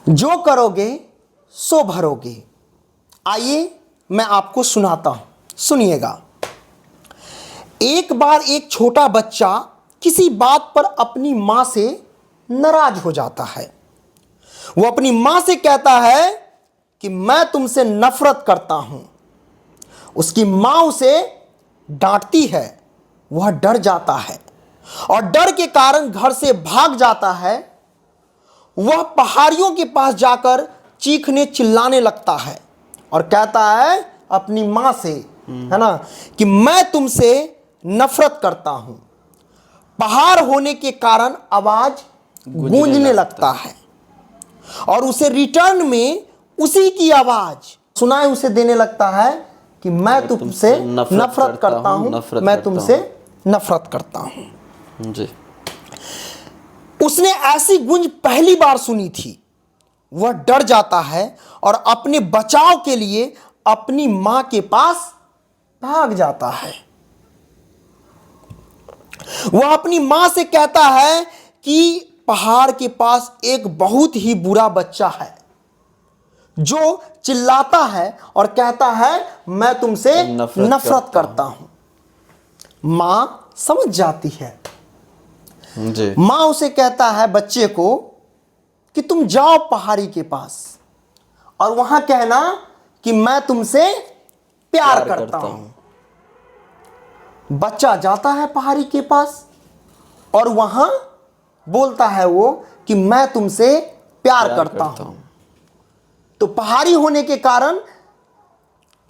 जो करोगे सो भरोगे। आइए मैं आपको सुनाता हूं, सुनिएगा। एक बार एक छोटा बच्चा किसी बात पर अपनी मां से नाराज हो जाता है। वो अपनी मां से कहता है कि मैं तुमसे नफरत करता हूं। उसकी मां उसे डांटती है। वह डर जाता है और डर के कारण घर से भाग जाता है। वह पहाड़ियों के पास जाकर चीखने चिल्लाने लगता है और कहता है अपनी मां से, है ना, कि मैं तुमसे नफरत करता हूं। पहाड़ होने के कारण आवाज गूंजने लगता है और उसे रिटर्न में उसी की आवाज सुनाई उसे देने लगता है कि मैं तुमसे नफरत करता हूं, मैं तुमसे नफरत करता हूं जी। उसने ऐसी गूंज पहली बार सुनी थी। वह डर जाता है और अपने बचाव के लिए अपनी मां के पास भाग जाता है। वह अपनी मां से कहता है कि पहाड़ के पास एक बहुत ही बुरा बच्चा है जो चिल्लाता है और कहता है मैं तुमसे नफरत करता हूं। मां समझ जाती है जी। मां उसे कहता है बच्चे को कि तुम जाओ पहाड़ी के पास और वहां कहना कि मैं तुमसे प्यार करता हूं। बच्चा जाता है पहाड़ी के पास और वहां बोलता है वो कि मैं तुमसे प्यार करता हूं। तो पहाड़ी होने के कारण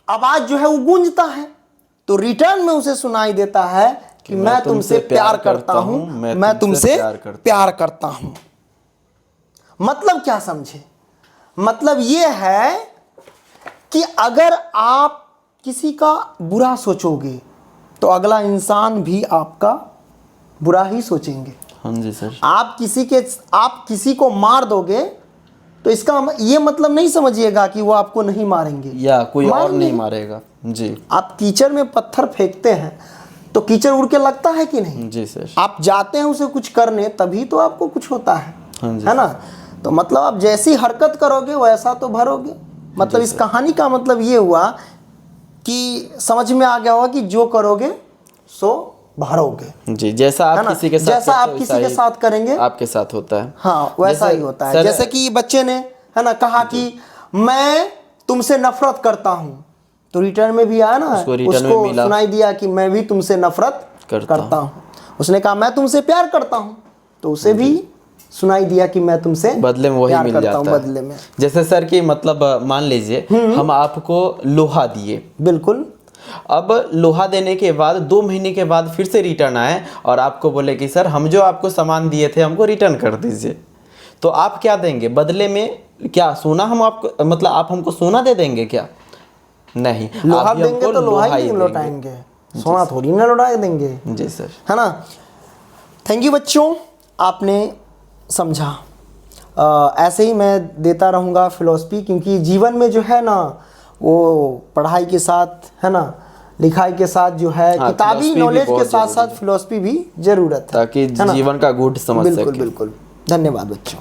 आवाज जो है वो गूंजता है, तो रिटर्न में उसे सुनाई देता है कि मैं तुमसे प्यार करता हूं, मैं तुमसे प्यार करता हूं। मतलब क्या समझे? मतलब यह है कि अगर आप किसी का बुरा सोचोगे तो अगला इंसान भी आपका बुरा ही सोचेंगे। हाँ जी सर। आप किसी को मार दोगे तो इसका ये मतलब नहीं समझिएगा कि वो आपको नहीं मारेंगे या कोई और नहीं मारेगा जी। आप कीचड़ में पत्थर फेंकते हैं तो कीचड़ उड़ के लगता है कि नहीं? जी सर। आप जाते हैं उसे कुछ करने तभी तो आपको कुछ होता है। हाँ जी। है ना? तो मतलब आप जैसी हरकत करोगे वैसा तो भरोगे। मतलब इस कहानी का मतलब ये हुआ कि समझ में आ गया होगा कि जो करोगे सो भरोगे जी। जैसा आप किसी के साथ जैसा आप किसी के साथ करेंगे आपके साथ होता है। हाँ वैसा ही होता है। जैसे कि बच्चे ने, है ना, कहा कि मैं तुमसे नफरत करता हूं, तो रिटर्न में भी आया ना, उसको सुनाई दिया कि मैं भी तुमसे नफरत करता हूं। उसने कहा मैं तुमसे प्यार करता हूं, तो उसे भी सुनाई दिया कि मैं तुमसे बदले में वही मिल जाता है। बदले में जैसे सर की मतलब मान लीजिए हम आपको लोहा दिए, बिल्कुल, अब लोहा देने के बाद 2 महीने के बाद फिर से रिटर्न आए और आपको बोले कि सर हम जो आपको सामान दिए थे हमको रिटर्न कर दीजिए, तो आप क्या देंगे बदले में? क्या सोना हम आपको, मतलब आप हमको सोना दे देंगे क्या? नहीं, लोहा देंगे तो लोहा ही लौटाएंगे, सोना थोड़ी ना लौटा देंगे। जी सर, है ना। थैंक यू बच्चों, आपने समझा। ऐसे ही मैं देता रहूँगा फिलॉसफी, क्योंकि जीवन में जो है ना वो पढ़ाई के साथ, है ना, लिखाई के साथ जो है किताबी नॉलेज के साथ साथ फिलॉसफी भी जरूरत है, ताकि जीवन का गूढ़ समझ सके। बिल्कुल बिल्कुल। धन्यवाद बच्चों।